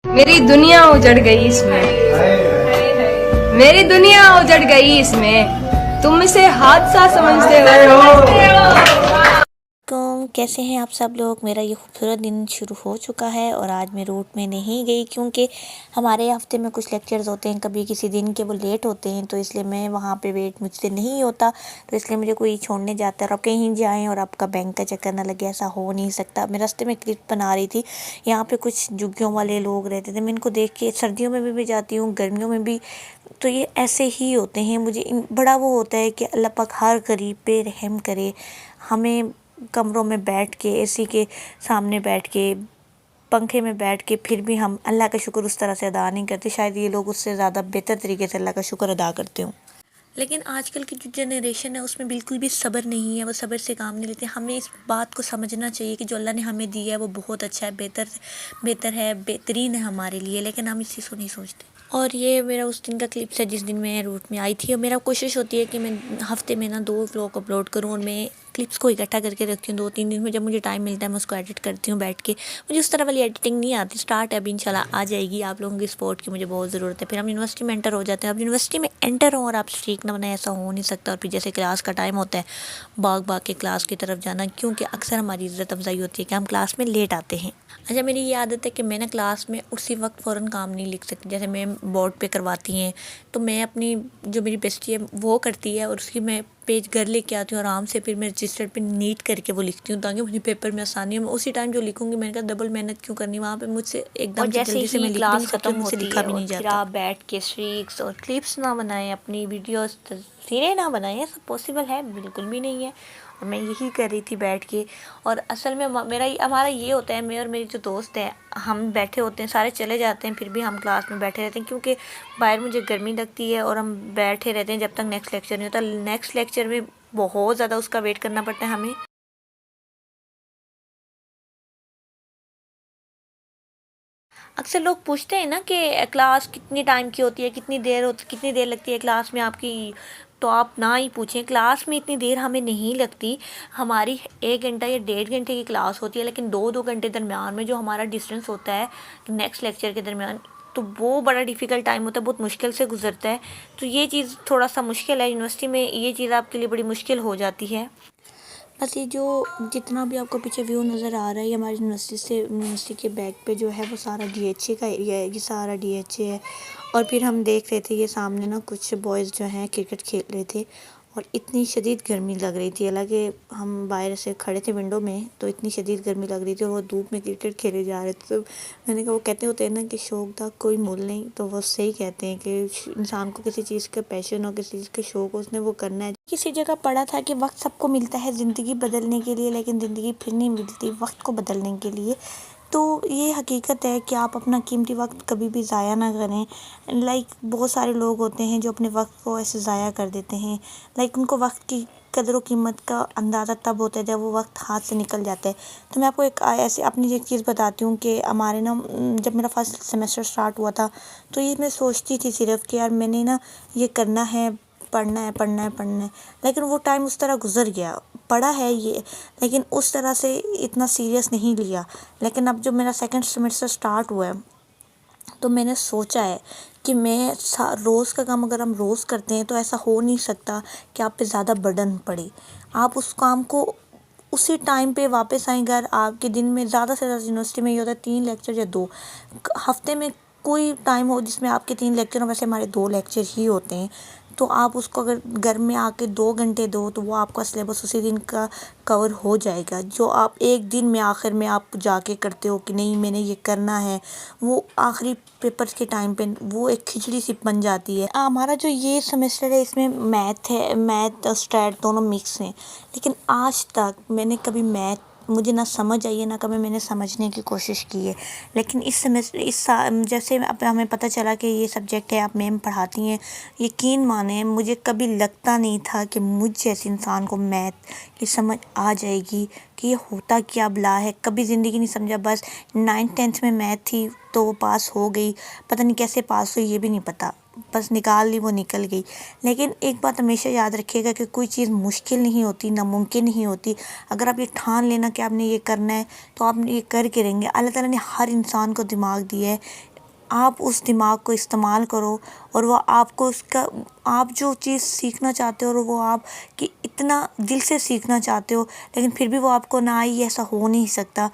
मेरी दुनिया उजड़ गई इसमें, मेरी दुनिया उजड़ गई इसमें, तुम इसे हादसा समझते हो। कैसे हैं आप सब लोग। मेरा ये खूबसूरत दिन शुरू हो चुका है और आज मैं रूट में नहीं गई क्योंकि हमारे हफ्ते में कुछ लेक्चर्स होते हैं, कभी किसी दिन के वो लेट होते हैं, तो इसलिए मैं वहाँ पे वेट मुझसे नहीं होता, तो इसलिए मुझे कोई छोड़ने जाता है। और आप कहीं जाएँ और आपका बैंक का चक्कर ना लगे, ऐसा हो नहीं सकता। मैं रास्ते में क्लिप बना रही थी, यहाँ पर कुछ झुग्गियों वाले लोग रहते थे, मैं इनको देख के सर्दियों में भी जाती हूँ, गर्मियों में भी, तो ये ऐसे ही होते हैं। मुझे बड़ा वो होता है कि अल्लाह पाक हर गरीब पे रहम करे। हमें कमरों में बैठ के, एसी के सामने बैठ के, पंखे में बैठ के फिर भी हम अल्लाह का शुक्र उस तरह से अदा नहीं करते। शायद ये लोग उससे ज़्यादा बेहतर तरीके से अल्लाह का शुक्र अदा करते हों। लेकिन आजकल की जो जनरेशन है उसमें बिल्कुल भी सब्र नहीं है, वो सब्र से काम नहीं लेते। हमें इस बात को समझना चाहिए कि जो अल्लाह ने हमें दिया है वो बहुत अच्छा है, बेहतर है, बेहतरीन है हमारे लिए, लेकिन हम इस चीज़ को नहीं सोचते। और ये मेरा उस दिन का क्लिप्स है जिस दिन मैं रूट में आई थी। और मेरा कोशिश होती है कि मैं हफ्ते में ना 2 व्लॉग अपलोड करूँ, और मैं क्लिप्स को इकट्ठा करके रखती हूँ 2-3 दिन में। जब मुझे टाइम मिलता है मैं उसको एडिट करती हूँ बैठ के। मुझे उस तरह वाली एडिटिंग नहीं आती, स्टार्ट है अभी, इंशाल्लाह आ जाएगी। आप लोगों की सपोर्ट की मुझे बहुत ज़रूरत है। फिर हम यूनिवर्सिटी में एंटर हो जाते हैं। अब यूनिवर्सिटी में एंटर हो और आप स्ट्रीक ना बनाए, ऐसा हो नहीं सकता। और फिर जैसे क्लास का टाइम होता है, भाग के क्लास की तरफ जाना, क्योंकि अक्सर हमारी इज़्ज़त अफजाई होती है कि हम क्लास में लेट आते हैं। अच्छा, मेरी ये आदत है कि मैं ना क्लास में उसी वक्त फ़ौरन काम नहीं लिख सकती। जैसे मैं बोर्ड पे करवाती हैं तो मैं अपनी जो मेरी बेस्टी है वो करती है और उसकी मैं पेज घर लेके आती हूँ आराम से, फिर मैं रजिस्टर पे नीट करके वो लिखती हूँ ताकि मुझे पेपर में आसानी हो। मैं उसी टाइम जो लिखूंगी, मैंने कहा डबल मेहनत क्यों करनी वहाँ पे, मुझसे एकदम से जल्दी से मैं लिख भी नहीं सकती और मुझसे लिखा भी नहीं जाता। फिर आप बैठ के स्ट्रीक्स और क्लिप्स ना बनाएं, अपनी वीडियोस तस्वीरें ना बनाएं, सब पॉसिबल है बिल्कुल भी नहीं है। और मैं यही कर रही थी बैठ के। और असल में हमारा ये होता है, मैं और मेरी जो दोस्त है, हम बैठे होते हैं, सारे चले जाते हैं, फिर भी हम क्लास में बैठे रहते हैं क्योंकि बाहर मुझे गर्मी लगती है। और हम बैठे रहते हैं जब तक नेक्स्ट लेक्चर नहीं होता। नेक्स्ट लेक्चर में बहुत ज़्यादा उसका वेट करना पड़ता है हमें। अक्सर लोग पूछते हैं ना कि क्लास कितनी टाइम की होती है, कितनी देर लगती है क्लास में आपकी, तो आप ना ही पूछें। क्लास में इतनी देर हमें नहीं लगती। हमारी 1 घंटा या 1.5 घंटे की क्लास होती है, लेकिन 2-2 घंटे दरमियान में जो हमारा डिस्टेंस होता है नेक्स्ट लेक्चर के दरमियान, तो वो बड़ा डिफ़िकल्ट टाइम होता है, बहुत मुश्किल से गुजरता है। तो ये चीज़ थोड़ा सा मुश्किल है, यूनिवर्सिटी में ये चीज़ आपके लिए बड़ी मुश्किल हो जाती है। बस ये जो जितना भी आपको पीछे व्यू नज़र आ रहा है, ये हमारी यूनिवर्सिटी के बैक पे जो है वो सारा डीएचए का एरिया है। ये सारा डीएचए है। और फिर हम देख रहे थे ये सामने ना कुछ बॉयज़ जो हैं क्रिकेट खेल रहे थे और इतनी शदीद गर्मी लग रही थी। हालांकि हम बाहर से खड़े थे विंडो में, तो इतनी शदीद गर्मी लग रही थी और वो धूप में क्रिकेट खेले जा रहे थे। तो मैंने कहा, वो कहते होते हैं ना कि शौक का कोई मोल नहीं, तो वो सही कहते हैं कि इंसान को किसी चीज़ का पैशन हो, किसी चीज़ का शौक हो, उसने वो करना है। किसी जगह पढ़ा था कि वक्त सबको मिलता है ज़िंदगी बदलने के लिए, लेकिन ज़िंदगी फिर नहीं मिलती वक्त को बदलने के लिए। तो ये हकीकत है कि आप अपना कीमती वक्त कभी भी ज़ाया ना करें। बहुत सारे लोग होते हैं जो अपने वक्त को ऐसे ज़ाया कर देते हैं। उनको वक्त की कदर व कीमत का अंदाज़ा तब होता है जब वो वक्त हाथ से निकल जाता है। तो मैं आपको एक ऐसे अपनी एक चीज़ बताती हूँ कि हमारे ना, जब मेरा फर्स्ट सेमेस्टर स्टार्ट हुआ था, तो ये मैं सोचती थी सिर्फ कि यार मैंने ना ये करना है, पढ़ना है, पढ़ना है, पढ़ना है। लेकिन वो टाइम उस तरह गुज़र गया। पढ़ा है ये, लेकिन उस तरह से इतना सीरियस नहीं लिया। लेकिन अब जो मेरा सेकंड सेमेस्टर स्टार्ट हुआ है, तो मैंने सोचा है कि मैं रोज़ का काम अगर हम रोज़ करते हैं तो ऐसा हो नहीं सकता कि आप पे ज़्यादा बर्डन पड़े। आप उस काम को उसी टाइम पे वापस आएँ घर। आपके दिन में ज़्यादा से ज़्यादा यूनिवर्सिटी में ये होता है 3 लेक्चर या 2। हफ्ते में कोई टाइम हो जिसमें आपके 3 लेक्चर हो, वैसे हमारे 2 लेक्चर ही होते हैं। तो आप उसको अगर घर में आके 2 घंटे दो, तो वो आपका सिलेबस उसी दिन का कवर हो जाएगा। जो आप एक दिन में आखिर में आप जाके करते हो कि नहीं मैंने ये करना है, वो आखिरी पेपर्स के टाइम पे वो एक खिचड़ी सी बन जाती है। हमारा जो ये सेमेस्टर है इसमें मैथ और स्टैट दोनों मिक्स हैं। लेकिन आज तक मैंने कभी मैथ मुझे ना समझ आई है, ना कभी मैंने समझने की कोशिश की है। लेकिन इस सेमेस्टर जैसे अब हमें पता चला कि ये सब्जेक्ट है, आप मैम पढ़ाती हैं, यकीन माने मुझे कभी लगता नहीं था कि मुझ जैसे इंसान को मैथ की समझ आ जाएगी कि ये होता क्या भला है। कभी ज़िंदगी नहीं समझा। बस 9th-10th में मैथ थी तो वो पास हो गई, पता नहीं कैसे पास हुई ये भी नहीं पता, बस निकाल ली, वो निकल गई। लेकिन एक बात हमेशा याद रखिएगा कि कोई चीज़ मुश्किल नहीं होती, नामुमकिन नहीं होती। अगर आप ये ठान लेना कि आपने ये करना है, तो आप ये करके रहेंगे। अल्लाह ताला ने हर इंसान को दिमाग दिया है, आप उस दिमाग को इस्तेमाल करो और वो आपको उसका आप जो चीज़ सीखना चाहते हो और वो आप कि इतना दिल से सीखना चाहते हो लेकिन फिर भी वो आपको ना आई, ऐसा हो नहीं सकता।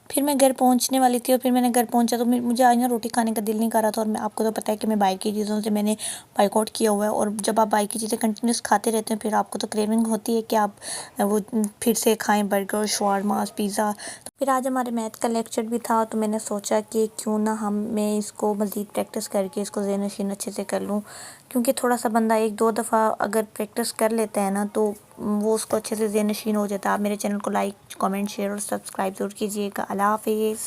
फिर मैं घर पहुंचने वाली थी और फिर मैंने घर पहुंचा तो मुझे आज ना रोटी खाने का दिल नहीं कर रहा था और मैं आपको तो पता है कि मैं बाहर की चीज़ों से मैंने बाइकआउट किया हुआ है और जब आप बाहर की चीज़ें कंटिन्यूस खाते रहते हैं फिर आपको तो क्रेविंग होती है कि आप वो फिर से खाएं बर्गर, शवारमा, पिज़्ज़ा। तो फिर आज हमारे मैथ का लेक्चर भी था तो मैंने सोचा कि क्यों ना मैं इसको मज़ीद प्रैक्टिस करके इसको ज़हन नशीन अच्छे से कर लूँ, क्योंकि थोड़ा सा बंदा 1-2 दफ़ा अगर प्रैक्टिस कर लेता है ना तो वो उसको अच्छे से ज़हन नशीन हो जाता है। आप मेरे चैनल को लाइक, कमेंट, शेयर और सब्सक्राइब ज़रूर कीजिएगा। अल्लाह हाफ़िज़।